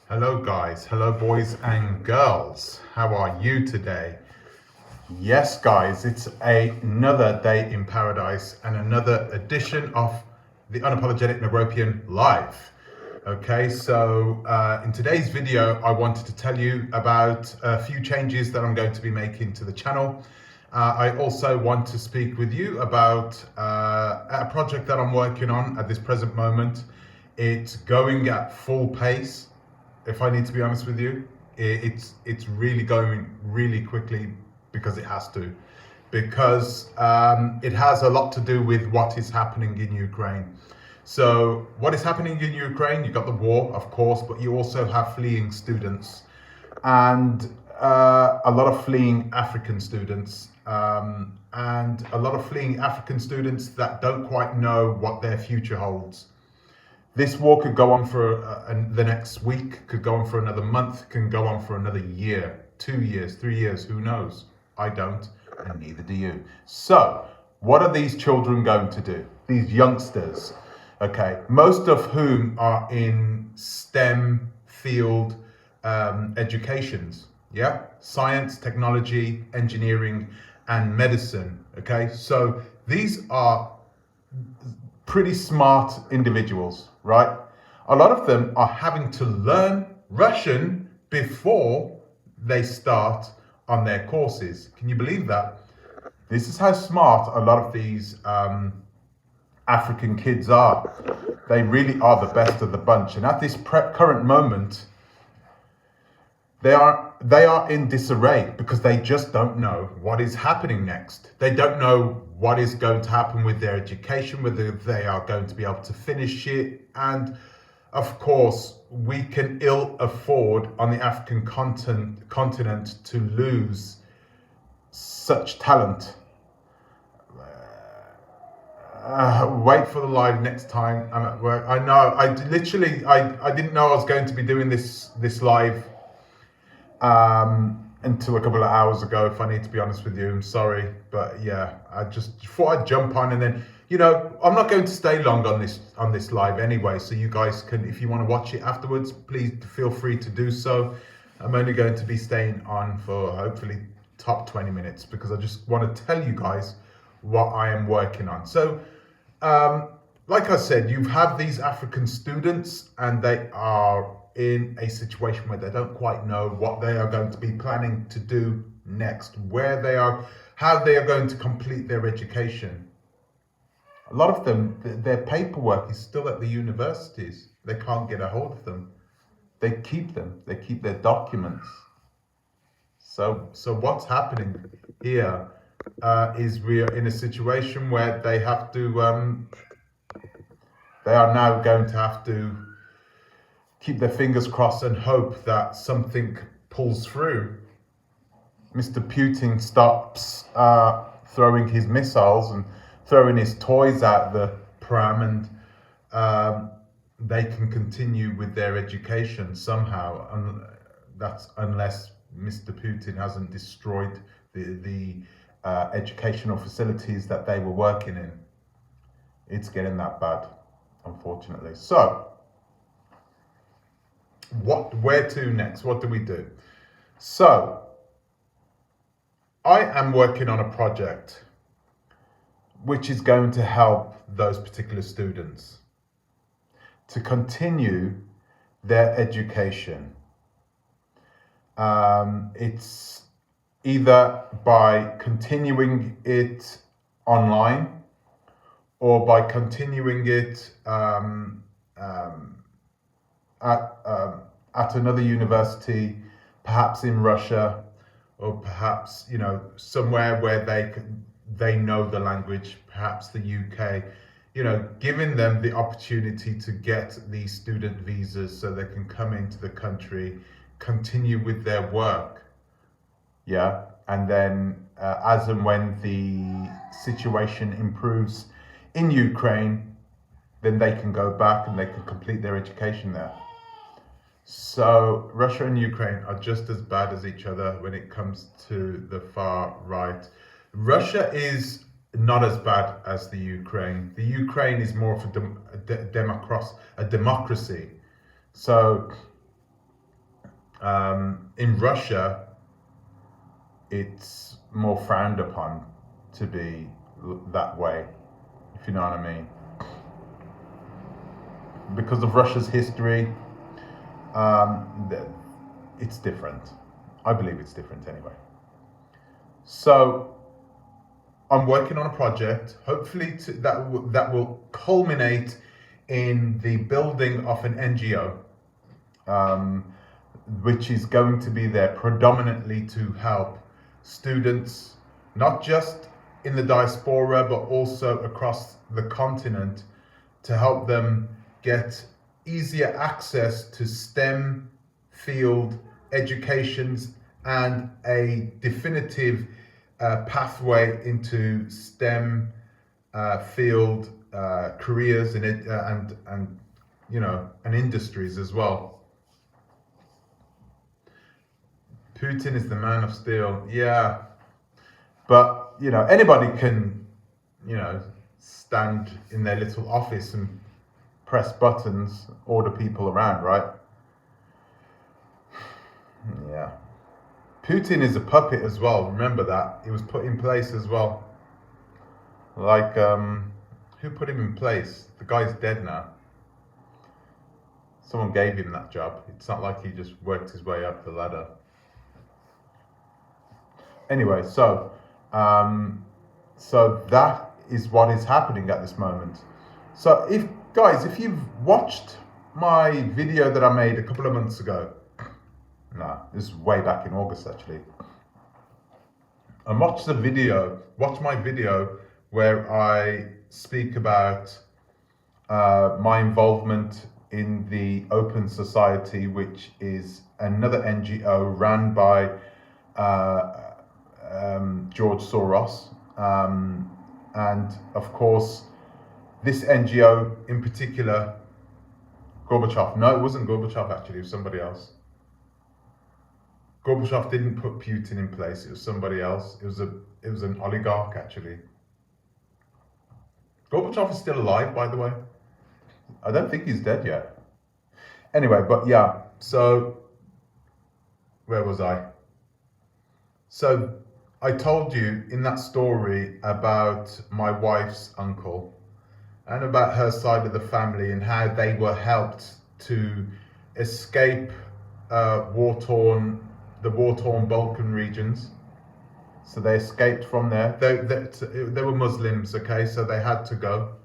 Hello guys, hello boys and girls. How are you today? Yes guys, it's another day in paradise and another edition of the Unapologetic Negropean Live. Okay, so in today's video, I wanted to tell you about a few changes that I'm going to be making to the channel. I also want to speak with you about a project that I'm working on at this present moment. It's going at full pace. If I need to be honest with you, it's really going really quickly because it has to, because it has a lot to do with what is happening in Ukraine. So what is happening in Ukraine? You've got the war, of course, but you also have fleeing students and a lot of fleeing African students, and a lot of fleeing African students that don't quite know what their future holds. This war could go on for the next week, could go on for another month, can go on for another year, 2 years, 3 years, who knows? I don't, and neither do you. So, what are these children going to do? These youngsters, okay, most of whom are in STEM field educations, yeah? Science, technology, engineering, and medicine, okay? So, these are pretty smart individuals, right? A lot of them are having to learn Russian before they start on their courses. Can you believe that? This is how smart a lot of these African kids are. They really are the best of the bunch. And at this current moment, they are in disarray because they just don't know what is happening next. They don't know what is going to happen with their education, whether they are going to be able to finish it. And of course, we can ill afford on the African continent to lose such talent. Wait for the live next time I'm at work. I know, I didn't know I was going to be doing this live until a couple of hours ago, if I need to be honest with you. I'm sorry, but yeah, I just thought I'd jump on, and then, you know, I'm not going to stay long on this live anyway, so you guys can, if you want to watch it afterwards, please feel free to do so. I'm only going to be staying on for hopefully top 20 minutes because I just want to tell you guys what I am working on. So like I said, you have these African students and they are in a situation where they don't quite know what they are going to be planning to do next, where they are, how they are going to complete their education. A lot of them, their paperwork is still at the universities. They can't get a hold of them. They keep their documents. So what's happening here is we are in a situation where they have to, they are now going to have to keep their fingers crossed and hope that something pulls through. Mr. Putin stops throwing his missiles and throwing his toys at the pram, and they can continue with their education somehow. And that's unless Mr. Putin hasn't destroyed the educational facilities that they were working in. It's getting that bad, unfortunately. So, where to next? What do we do? So, I am working on a project which is going to help those particular students to continue their education. It's either by continuing it online or by continuing it at another university, perhaps in Russia, or perhaps, you know, somewhere where they know the language, perhaps the UK, you know, giving them the opportunity to get these student visas so they can come into the country, continue with their work, yeah, and then as and when the situation improves in Ukraine, then they can go back and they can complete their education there. So Russia and Ukraine are just as bad as each other when it comes to the far right. Russia is not as bad as the Ukraine. The Ukraine is more of a democracy. So In Russia, it's more frowned upon to be that way, if you know what I mean. Because of Russia's history, um, it's different. I believe it's different anyway. So I'm working on a project, hopefully that will culminate in the building of an NGO, um, which is going to be there predominantly to help students, not just in the diaspora, but also across the continent, to help them get easier access to STEM field educations and a definitive pathway into STEM field careers and and industries as well. Putin is the man of steel. Yeah, but anybody can stand in their little office and press buttons, order people around, right? Yeah. Putin is a puppet as well. Remember that. He was put in place as well. Like, who put him in place? The guy's dead now. Someone gave him that job. It's not like he just worked his way up the ladder. Anyway, so that is what is happening at this moment. So if you've watched my video that I made a couple of months ago, no, this is way back in August actually. And watch my video where I speak about my involvement in the Open Society, which is another NGO ran by George Soros. And of course, this NGO in particular, Gorbachev. No, it wasn't Gorbachev actually, it was somebody else. Gorbachev didn't put Putin in place, it was somebody else. It was an oligarch actually. Gorbachev is still alive, by the way. I don't think he's dead yet. Anyway, but yeah, so where was I? So I told you in that story about my wife's uncle and about her side of the family and how they were helped to escape the war-torn Balkan regions. So they escaped from there. They were Muslims, okay, so they had to go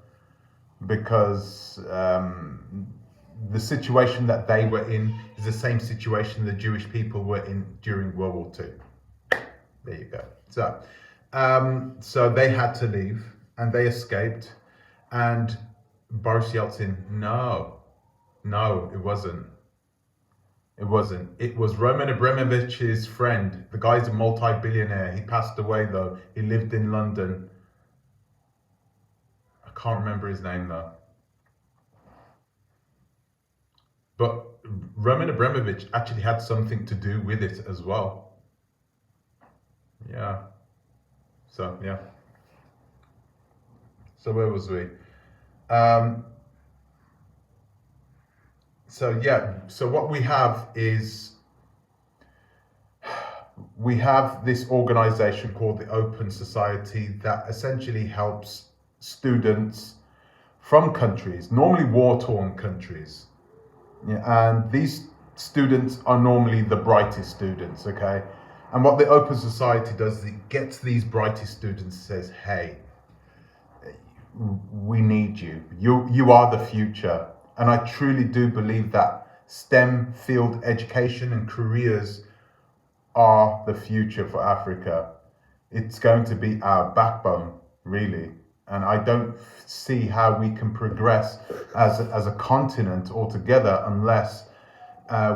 because the situation that they were in is the same situation the Jewish people were in during World War II. There you go. So they had to leave and they escaped. And Boris Yeltsin, no, it wasn't. It wasn't. It was Roman Abramovich's friend. The guy's a multi-billionaire. He passed away though. He lived in London. I can't remember his name though. But Roman Abramovich actually had something to do with it as well. Yeah. So, yeah. So where was we? So what we have is we have this organization called the Open Society that essentially helps students from countries, normally war-torn countries. Yeah, and these students are normally the brightest students, okay? And what the Open Society does is it gets these brightest students and says, hey, we need you. You are the future. And I truly do believe that STEM field education and careers are the future for Africa. It's going to be our backbone, really. And I don't see how we can progress as a continent altogether unless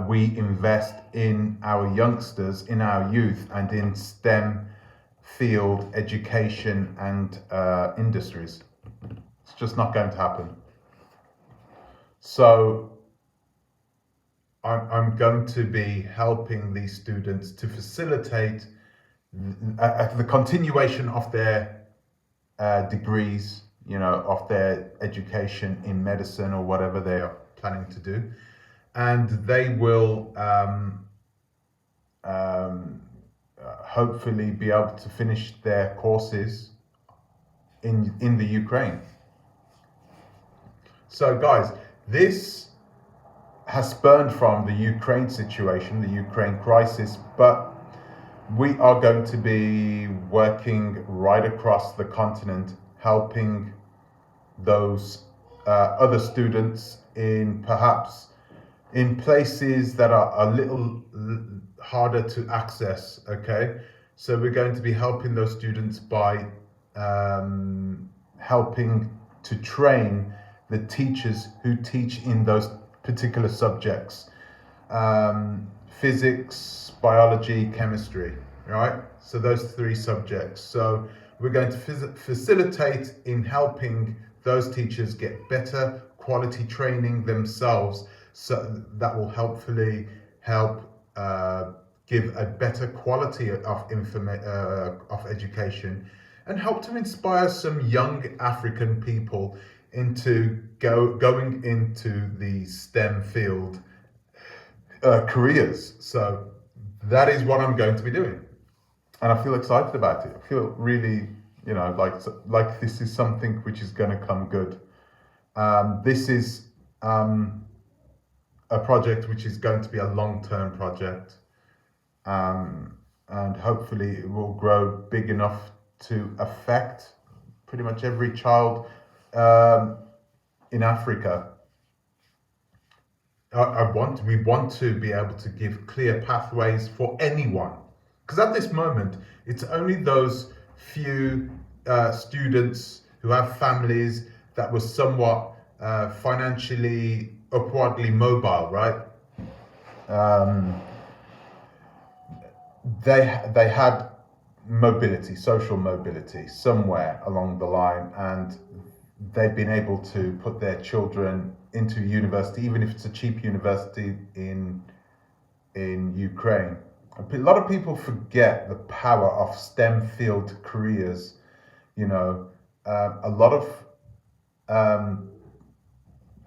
we invest in our youngsters, in our youth, and in STEM field education and industries. It's just not going to happen. So I'm going to be helping these students to facilitate the continuation of their degrees, of their education in medicine or whatever they are planning to do. And they will hopefully be able to finish their courses in the Ukraine. So guys, this has spurned from the Ukraine situation, the Ukraine crisis, but we are going to be working right across the continent, helping those other students in perhaps in places that are a little harder to access. Okay, so we're going to be helping those students by helping to train the teachers who teach in those particular subjects, physics, biology, chemistry, right? So those three subjects. So we're going to facilitate in helping those teachers get better quality training themselves, so that will hopefully help give a better quality of education, and help to inspire some young African people into going into the STEM field careers. So that is what I'm going to be doing, and I feel excited about it. I feel really, like this is something which is going to come good. This is a project which is going to be a long-term project, and hopefully it will grow big enough to affect pretty much every child in Africa. We want to be able to give clear pathways for anyone, because at this moment it's only those few students who have families that were somewhat financially upwardly mobile, right? They had mobility, social mobility somewhere along the line, and they've been able to put their children into university, even if it's a cheap university in Ukraine. A lot of people forget the power of STEM field careers. A lot of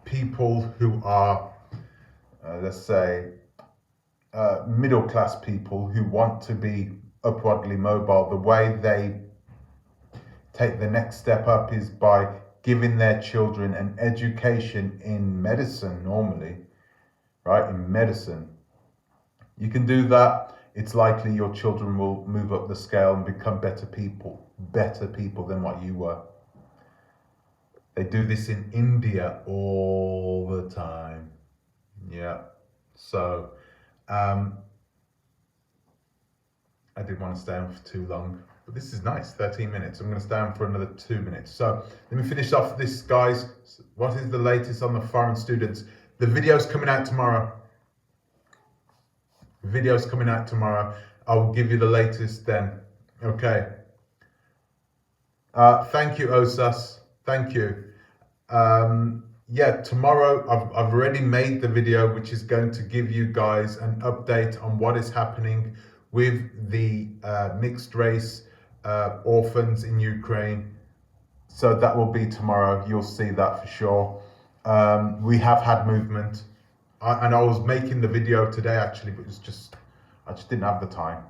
people who are, let's say, middle class people who want to be upwardly mobile, the way they take the next step up is by giving their children an education in medicine normally, right? In medicine. You can do that. It's likely your children will move up the scale and become better people than what you were. They do this in India all the time. Yeah. So, I didn't want to stay on for too long, but this is nice, 13 minutes. I'm going to stay on for another 2 minutes. So let me finish off this, guys. What is the latest on the foreign students? The video's coming out tomorrow. I'll give you the latest then. Okay. Thank you, Osas. Thank you. Tomorrow I've already made the video which is going to give you guys an update on what is happening with the mixed race orphans in Ukraine. So that will be tomorrow. You'll see that for sure. We have had movement, and I was making the video today actually, but I just didn't have the time.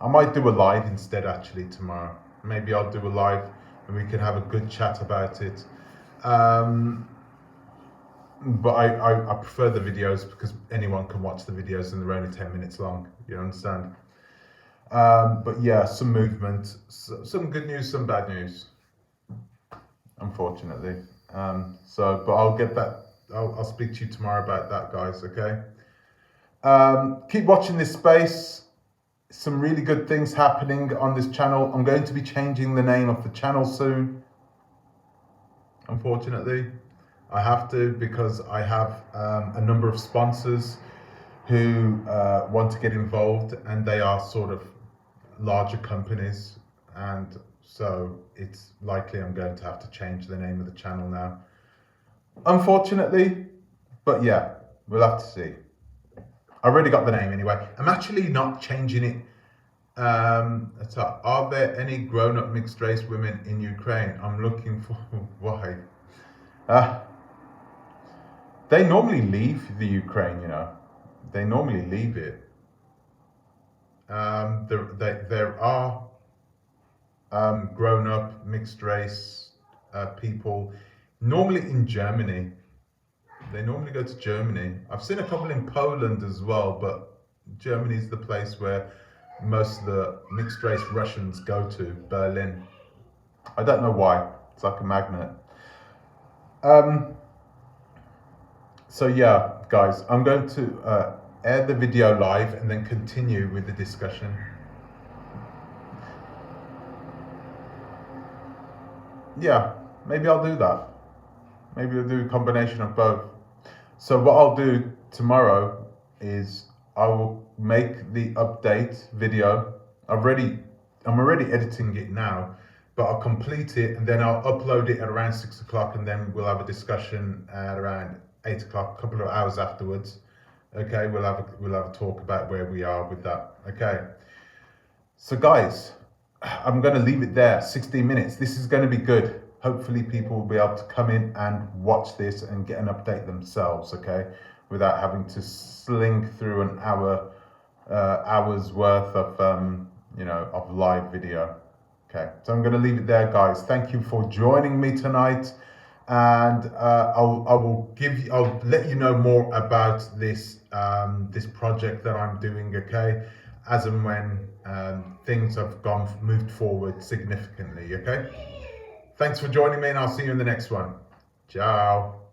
I might do a live instead actually tomorrow. Maybe I'll do a live and we can have a good chat about it. But I prefer the videos because anyone can watch the videos and they're only 10 minutes long. You understand? But yeah, some movement, some good news, some bad news, unfortunately. But I'll get that. I'll speak to you tomorrow about that, guys. Okay. Keep watching this space. Some really good things happening on this channel. I'm going to be changing the name of the channel soon. Unfortunately, I have to, because I have a number of sponsors who want to get involved, and they are sort of larger companies, and so it's likely I'm going to have to change the name of the channel now, unfortunately. But yeah, we'll have to see. I already got the name anyway. I'm actually not changing it. Are there any grown-up mixed race women in Ukraine? I'm looking for why. They normally leave the Ukraine, They normally leave it. There are grown-up mixed race people, normally in Germany. They normally go to Germany. I've seen a couple in Poland as well, but Germany is the place where most of the mixed race Russians go to, Berlin. I don't know why. It's like a magnet. So yeah, guys, I'm going to air the video live and then continue with the discussion. Yeah, maybe I'll do that. Maybe I'll do a combination of both. So what I'll do tomorrow is I will make the update video. I'm already editing it now, but I'll complete it and then I'll upload it at around 6 o'clock, and then we'll have a discussion at around 8 o'clock, a couple of hours afterwards. Okay, we'll have a talk about where we are with that. Okay. So guys, I'm going to leave it there. 16 minutes. This is going to be good. Hopefully people will be able to come in and watch this and get an update themselves, okay, without having to sling through an hour's worth of of live video. Okay, so I'm going to leave it there, guys. Thank you for joining me tonight, and I'll let you know more about this this project that I'm doing, okay, as and when things have moved forward significantly. Okay, thanks for joining me, and I'll see you in the next one. Ciao.